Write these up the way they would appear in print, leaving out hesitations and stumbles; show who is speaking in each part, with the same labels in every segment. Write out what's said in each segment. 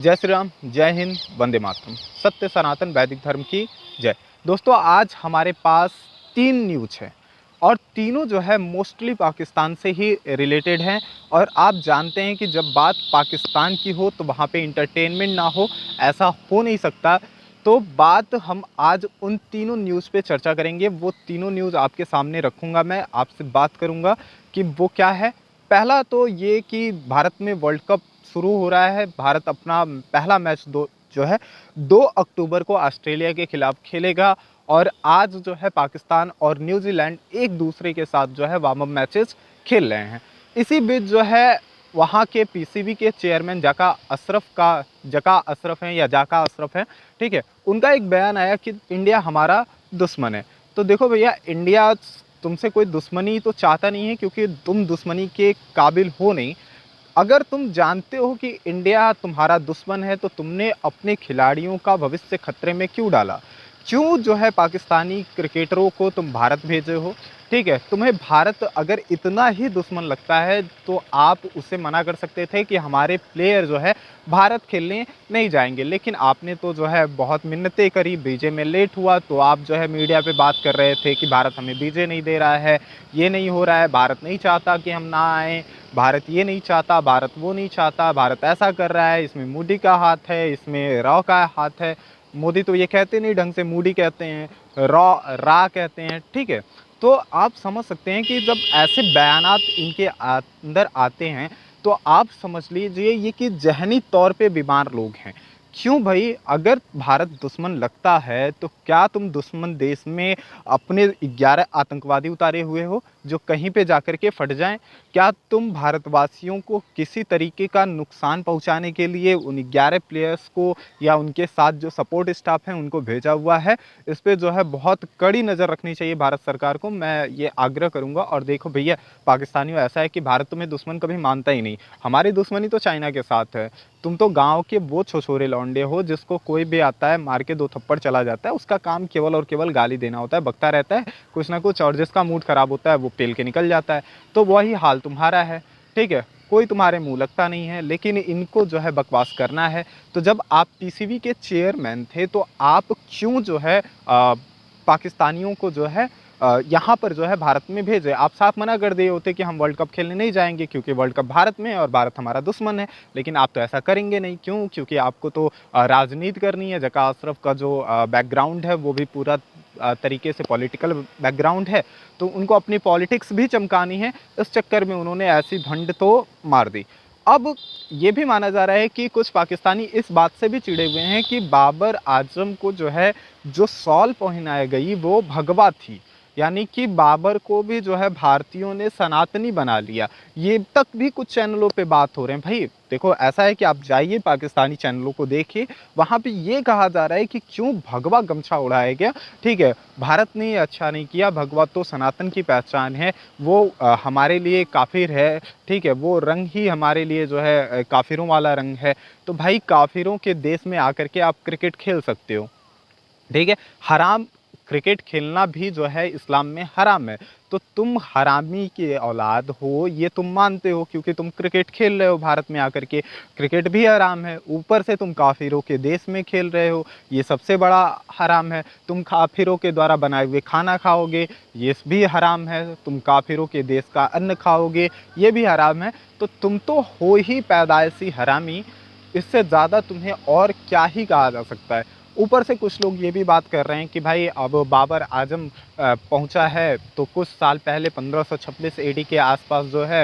Speaker 1: जय श्री राम, जय हिंद, वंदे मातरम। सत्य सनातन वैदिक धर्म की जय। दोस्तों, आज हमारे पास 3 न्यूज़ है और तीनों जो है मोस्टली पाकिस्तान से ही रिलेटेड हैं। और आप जानते हैं कि जब बात पाकिस्तान की हो तो वहाँ पे इंटरटेनमेंट ना हो, ऐसा हो नहीं सकता। तो बात हम आज उन तीनों न्यूज़ पे चर्चा करेंगे। वो तीनों न्यूज़ आपके सामने रखूँगा, मैं आपसे बात करूँगा कि वो क्या है। पहला तो ये कि भारत में वर्ल्ड कप शुरू हो रहा है। भारत अपना पहला मैच जो है 2 अक्टूबर को ऑस्ट्रेलिया के खिलाफ खेलेगा और आज जो है पाकिस्तान और न्यूजीलैंड एक दूसरे के साथ जो है वार्म अप मैचेस खेल रहे हैं। इसी बीच जो है वहाँ के पीसीबी के चेयरमैन जका अशरफ हैं, ठीक है। उनका एक बयान आया कि इंडिया हमारा दुश्मन है। तो देखो भैया, इंडिया तुमसे कोई दुश्मनी तो चाहता नहीं है, क्योंकि तुम दुश्मनी के काबिल हो नहीं। अगर तुम जानते हो कि इंडिया तुम्हारा दुश्मन है तो तुमने अपने खिलाड़ियों का भविष्य खतरे में क्यों डाला? क्यों जो है पाकिस्तानी क्रिकेटरों को तुम भारत भेजे हो? ठीक है, तुम्हें भारत अगर इतना ही दुश्मन लगता है तो आप उसे मना कर सकते थे कि हमारे प्लेयर जो है भारत खेलने नहीं जाएंगे। लेकिन आपने तो जो है बहुत मिन्नतें करी, बीजे में लेट हुआ तो आप जो है मीडिया पे बात कर रहे थे कि भारत हमें बीजे नहीं दे रहा है, ये नहीं हो रहा है, भारत नहीं चाहता कि हम ना आएँ, भारत ये नहीं चाहता, भारत वो नहीं चाहता, भारत ऐसा कर रहा है, इसमें मोदी का हाथ है, इसमें राव का हाथ है। मोदी तो ये कहते नहीं ढंग से, मोदी कहते हैं, रा कहते हैं, ठीक है। तो आप समझ सकते हैं कि जब ऐसे बयानात इनके अंदर आते हैं तो आप समझ लीजिए ये कि ज़हनी तौर पे बीमार लोग हैं। क्यों भाई, अगर भारत दुश्मन लगता है तो क्या तुम दुश्मन देश में अपने 11 आतंकवादी उतारे हुए हो जो कहीं पे जाकर के फट जाएं? क्या तुम भारतवासियों को किसी तरीके का नुकसान पहुंचाने के लिए उन 11 प्लेयर्स को या उनके साथ जो सपोर्ट स्टाफ हैं उनको भेजा हुआ है? इस पे जो है बहुत कड़ी नज़र रखनी चाहिए भारत सरकार को, मैं ये आग्रह करूँगा। और देखो भैया, पाकिस्तानियों ऐसा है कि भारत तुम्हें दुश्मन कभी मानता ही नहीं। हमारी दुश्मनी तो चाइना के साथ है। तुम तो गांव के वो छोछोरे लौंडे हो जिसको कोई भी आता है मार के 2 थप्पड़ चला जाता है। उसका काम केवल और केवल गाली देना होता है, बकता रहता है कुछ ना कुछ, और जिसका मूड खराब होता है वो पेल के निकल जाता है। तो वही हाल तुम्हारा है, ठीक है। कोई तुम्हारे मुंह लगता नहीं है, लेकिन इनको जो है बकवास करना है। तो जब आप पीसीबी के चेयरमैन थे तो आप क्यों जो है पाकिस्तानियों को जो है यहाँ पर जो है भारत में भेजे? आप साफ मना कर दिए होते कि हम वर्ल्ड कप खेलने नहीं जाएंगे क्योंकि वर्ल्ड कप भारत में है और भारत हमारा दुश्मन है। लेकिन आप तो ऐसा करेंगे नहीं। क्यों? क्योंकि आपको तो राजनीति करनी है। जका अशरफ का जो बैकग्राउंड है वो भी पूरा तरीके से पॉलिटिकल बैकग्राउंड है, तो उनको अपनी पॉलिटिक्स भी चमकानी है। इस चक्कर में उन्होंने ऐसी भंड तो मार दी। अब ये भी माना जा रहा है कि कुछ पाकिस्तानी इस बात से भी चिढ़े हुए हैं कि बाबर आजम को जो है जो शॉल पहनाई गई वो भगवा थी, यानी कि बाबर को भी जो है भारतीयों ने सनातनी बना लिया। ये तक भी कुछ चैनलों पे बात हो रहे हैं। भाई देखो, ऐसा है कि आप जाइए पाकिस्तानी चैनलों को देखिए, वहाँ पे ये कहा जा रहा है कि क्यों भगवा गमछा उड़ाया गया। ठीक है, भारत ने अच्छा नहीं किया, भगवा तो सनातन की पहचान है, वो हमारे लिए काफिर है, ठीक है, वो रंग ही हमारे लिए जो है काफिरों वाला रंग है। तो भाई, काफिरों के देश में आकर के आप क्रिकेट खेल सकते हो, ठीक है। हराम क्रिकेट खेलना भी जो है इस्लाम में हराम है। तो तुम हरामी की औलाद हो ये तुम मानते हो, क्योंकि तुम क्रिकेट खेल रहे हो भारत में आकर के। क्रिकेट भी हराम है, ऊपर से तुम काफिरों के देश में खेल रहे हो, ये सबसे बड़ा हराम है। तुम काफिरों के द्वारा बनाए हुए खाना खाओगे, ये भी हराम है। तुम काफिरों के देश का अन्न खाओगे, ये भी हराम है। तो तुम तो हो ही पैदाइशी हरामी, इससे ज़्यादा तुम्हें और क्या ही कहा जा सकता है। ऊपर से कुछ लोग ये भी बात कर रहे हैं कि भाई अब बाबर आजम पहुंचा है, तो कुछ साल पहले 1526 एडी के आसपास जो है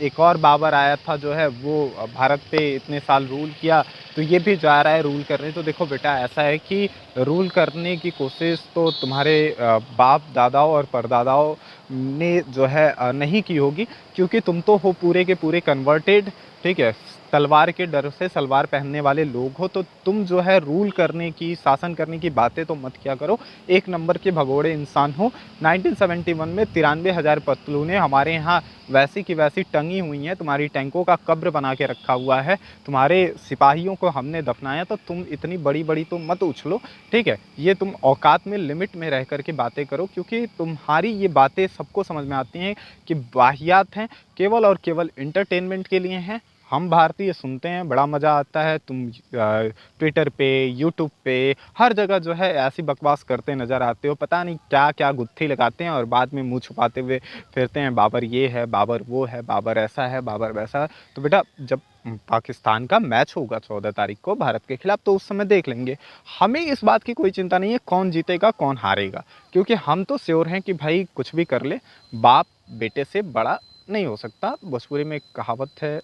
Speaker 1: एक और बाबर आया था जो है वो भारत पे इतने साल रूल किया, तो ये भी जा रहा है रूल करने। तो देखो बेटा, ऐसा है कि रूल करने की कोशिश तो तुम्हारे बाप दादाओं और परदादाओं ने जो है नहीं की होगी, क्योंकि तुम तो हो पूरे के पूरे कन्वर्टेड, ठीक है, तलवार के डर से सलवार पहनने वाले लोग हो। तो तुम जो है रूल करने की, शासन करने की बातें तो मत किया करो। एक नंबर के भगोड़े इंसान हो। 1971 में 93,000 पतलूनें हमारे यहाँ वैसी की वैसी टंगी हुई हैं, तुम्हारी टैंकों का कब्र बना के रखा हुआ है, तुम्हारे सिपाहियों को हमने दफनाया। तो तुम इतनी बड़ी बड़ी तो मत उछलो, ठीक है। ये तुम औकात में, लिमिट में रह कर के बातें करो, क्योंकि तुम्हारी ये बातें सबको समझ में आती हैं कि वाहियात हैं, केवल और केवल इंटरटेनमेंट के लिए हैं। हम भारतीय सुनते हैं, बड़ा मज़ा आता है। तुम ट्विटर पे, यूट्यूब पे, हर जगह जो है ऐसी बकवास करते नज़र आते हो, पता नहीं क्या क्या गुत्थी लगाते हैं और बाद में मुंह छुपाते हुए फिरते हैं, बाबर ये है, बाबर वो है, बाबर ऐसा है, बाबर वैसा है। तो बेटा जब पाकिस्तान का मैच होगा 14 तारीख को भारत के खिलाफ, तो उस समय देख लेंगे। हमें इस बात की कोई चिंता नहीं है कौन जीतेगा कौन हारेगा, क्योंकि हम तो श्योर हैं कि भाई कुछ भी कर ले, बाप बेटे से बड़ा नहीं हो सकता। भोजपुरी में एक कहावत है,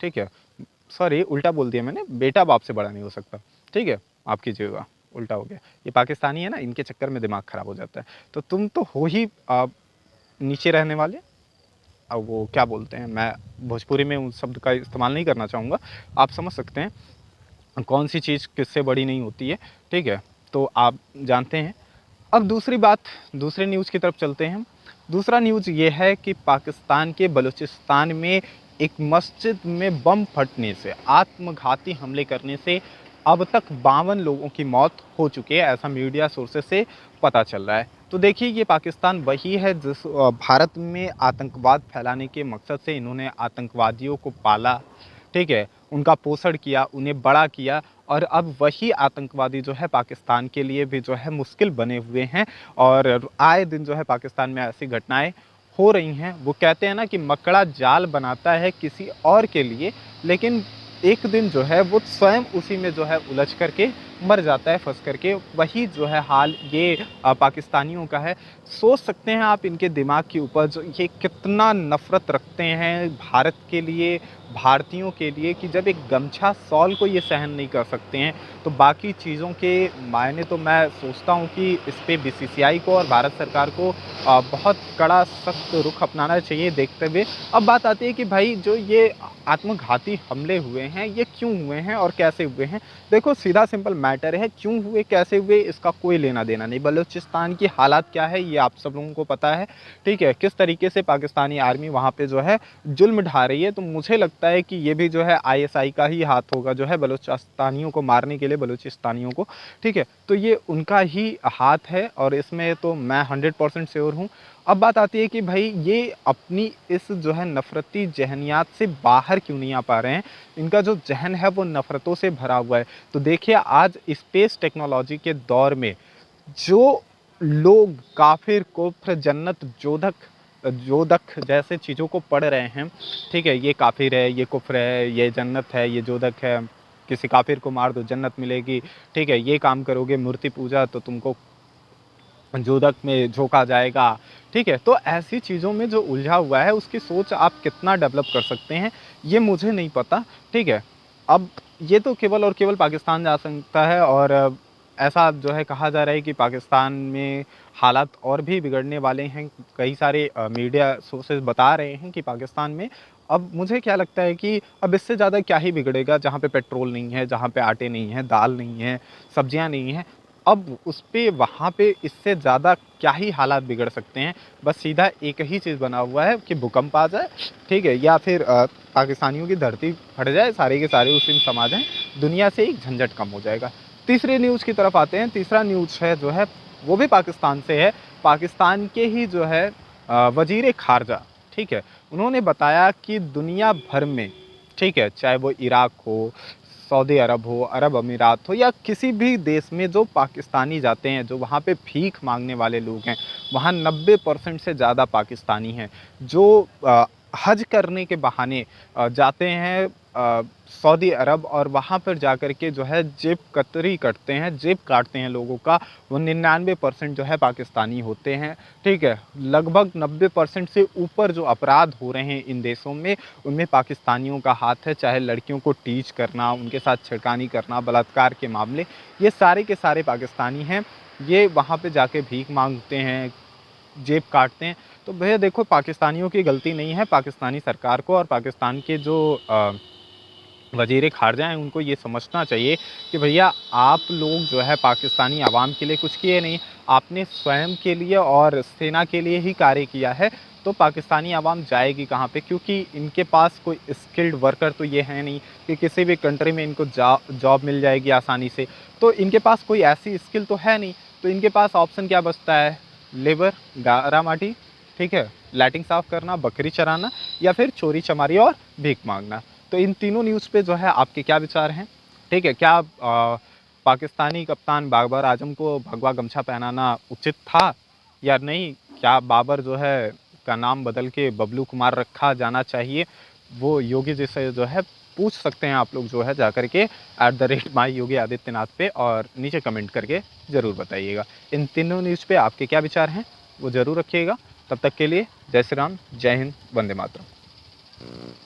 Speaker 1: ठीक है, सॉरी उल्टा बोल दिया मैंने, बेटा बाप से बड़ा नहीं हो सकता, ठीक है, आप कीजिएगा, उल्टा हो गया। ये पाकिस्तानी है ना, इनके चक्कर में दिमाग ख़राब हो जाता है। तो तुम तो हो ही नीचे रहने वाले। अब वो क्या बोलते हैं, मैं भोजपुरी में उस शब्द का इस्तेमाल नहीं करना चाहूँगा, आप समझ सकते हैं कौन सी चीज़ किससे बड़ी नहीं होती है, ठीक है, तो आप जानते हैं। अब दूसरी बात, दूसरे न्यूज़ की तरफ चलते हैं हम। दूसरा न्यूज़ ये है कि पाकिस्तान के बलूचिस्तान में एक मस्जिद में बम फटने से, आत्मघाती हमले करने से अब तक 52 लोगों की मौत हो चुकी है, ऐसा मीडिया सोर्सेस से पता चल रहा है। तो देखिए ये पाकिस्तान वही है जिस भारत में आतंकवाद फैलाने के मकसद से इन्होंने आतंकवादियों को पाला, ठीक है, उनका पोषण किया, उन्हें बड़ा किया, और अब वही आतंकवादी जो है पाकिस्तान के लिए भी जो है मुश्किल बने हुए हैं। और आए दिन जो है पाकिस्तान में ऐसी घटनाएं हो रही हैं। वो कहते हैं ना कि मकड़ा जाल बनाता है किसी और के लिए, लेकिन एक दिन जो है वो स्वयं उसी में जो है उलझ करके मर जाता है, फंस करके। वही जो है हाल ये पाकिस्तानियों का है। सोच सकते हैं आप इनके दिमाग के ऊपर जो ये कितना नफ़रत रखते हैं भारत के लिए, भारतीयों के लिए, कि जब एक गमछा शॉल को ये सहन नहीं कर सकते हैं तो बाकी चीज़ों के मायने तो मैं सोचता हूँ कि इस पे बीसीसीआई को और भारत सरकार को बहुत कड़ा सख्त रुख अपनाना चाहिए देखते हुए। अब बात आती है कि भाई जो ये आत्मघाती हमले हुए हैं ये क्यों हुए हैं और कैसे हुए हैं। देखो सीधा सिंपल मैटर है, क्यों हुए कैसे हुए इसका कोई लेना देना नहीं। बलूचिस्तान की हालात क्या है ये आप सब लोगों को पता है, ठीक है, किस तरीके से पाकिस्तानी आर्मी वहाँ पे जो है जुल्म ढा रही है। तो मुझे लगता है कि ये भी जो है आईएसआई का ही हाथ होगा जो है बलूचिस्तानियों को मारने के लिए, बलूचिस्तानियों को, ठीक है, तो ये उनका ही हाथ है और इसमें तो मैं 100% श्योर हूँ। अब बात आती है कि भाई ये अपनी इस जो है नफ़रती जहनियात से बाहर क्यों नहीं आ पा रहे हैं। इनका जो जहन है वो नफ़रतों से भरा हुआ है। तो देखिए आज स्पेस टेक्नोलॉजी के दौर में जो लोग काफिर, कुफ्र, जन्नत, जोदक जैसे चीज़ों को पढ़ रहे हैं, ठीक है, ये काफिर है, ये कुफ्र है, ये जन्नत है, ये जोदक है, किसी काफिर को मार दो जन्नत मिलेगी, ठीक है, ये काम करोगे मूर्ति पूजा तो तुमको जोदक में झोंका जाएगा, ठीक है। तो ऐसी चीज़ों में जो उलझा हुआ है उसकी सोच आप कितना डेवलप कर सकते हैं ये मुझे नहीं पता, ठीक है। अब ये तो केवल और केवल पाकिस्तान जा सकता है, और ऐसा जो है कहा जा रहा है कि पाकिस्तान में हालात और भी बिगड़ने वाले हैं। कई सारे मीडिया सोर्सेज बता रहे हैं कि पाकिस्तान में, अब मुझे क्या लगता है कि अब इससे ज़्यादा क्या ही बिगड़ेगा, जहाँ पे पेट्रोल नहीं है, जहाँ पे आटे नहीं है, दाल नहीं है, सब्जियाँ नहीं हैं, अब उस पे वहाँ पे इससे ज़्यादा क्या ही हालात बिगड़ सकते हैं। बस सीधा एक ही चीज़ बना हुआ है कि भूकंप आ जाए, ठीक है, या फिर पाकिस्तानियों की धरती फट जाए, सारे के सारे उसी में समा जाएँ, दुनिया से एक झंझट कम हो जाएगा। तीसरे न्यूज़ की तरफ आते हैं। तीसरा न्यूज़ है जो है वो भी पाकिस्तान से है। पाकिस्तान के ही जो है वज़ीर ख़ारजा, ठीक है, उन्होंने बताया कि दुनिया भर में, ठीक है, चाहे वो इराक हो, सऊदी अरब हो, अरब अमीरात हो, या किसी भी देश में जो पाकिस्तानी जाते हैं, जो वहाँ पे भीख मांगने वाले लोग हैं, वहाँ 90% से ज़्यादा पाकिस्तानी हैं जो हज करने के बहाने जाते हैं सऊदी अरब, और वहाँ पर जाकर के जो है जेब कतरी करते हैं, जेब काटते हैं लोगों का। वो 99% जो है पाकिस्तानी होते हैं, ठीक है। लगभग 90% से ऊपर जो अपराध हो रहे हैं इन देशों में, उनमें पाकिस्तानियों का हाथ है। चाहे लड़कियों को टीच करना, उनके साथ छिड़कानी करना, बलात्कार के मामले, ये सारे के सारे पाकिस्तानी हैं। ये वहाँ पे जाके भीख मांगते हैं, जेब काटते हैं। तो भैया देखो पाकिस्तानियों की गलती नहीं है, पाकिस्तानी सरकार को और पाकिस्तान के जो वज़ीर ख़ारजा हैं उनको ये समझना चाहिए कि भैया आप लोग जो है पाकिस्तानी आवाम के लिए कुछ किए नहीं, आपने स्वयं के लिए और सेना के लिए ही कार्य किया है। तो पाकिस्तानी आवाम जाएगी कहाँ पे, क्योंकि इनके पास कोई स्किल्ड वर्कर तो ये है नहीं कि किसी भी कंट्री में इनको जॉब मिल जाएगी आसानी से। तो इनके पास कोई ऐसी स्किल तो है नहीं, तो इनके पास ऑप्शन क्या बचता है, लेबर, गारा माटी, ठीक है, लाइटिंग साफ़ करना, बकरी चराना, या फिर चोरी चमारी और भीख मांगना। तो इन तीनों न्यूज़ पे जो है आपके क्या विचार हैं? ठीक है, क्या पाकिस्तानी कप्तान बाबर आजम को भगवा गमछा पहनाना उचित था या नहीं? क्या बाबर जो है का नाम बदल के बबलू कुमार रखा जाना चाहिए? वो योगी जी से जो है पूछ सकते हैं आप लोग जो है जाकर के @माई योगी आदित्यनाथ पे, और नीचे कमेंट करके ज़रूर बताइएगा। इन तीनों न्यूज़ पे आपके क्या विचार हैं वो ज़रूर रखिएगा। तब तक के लिए जय श्री राम, जय हिंद, वंदे मातरम।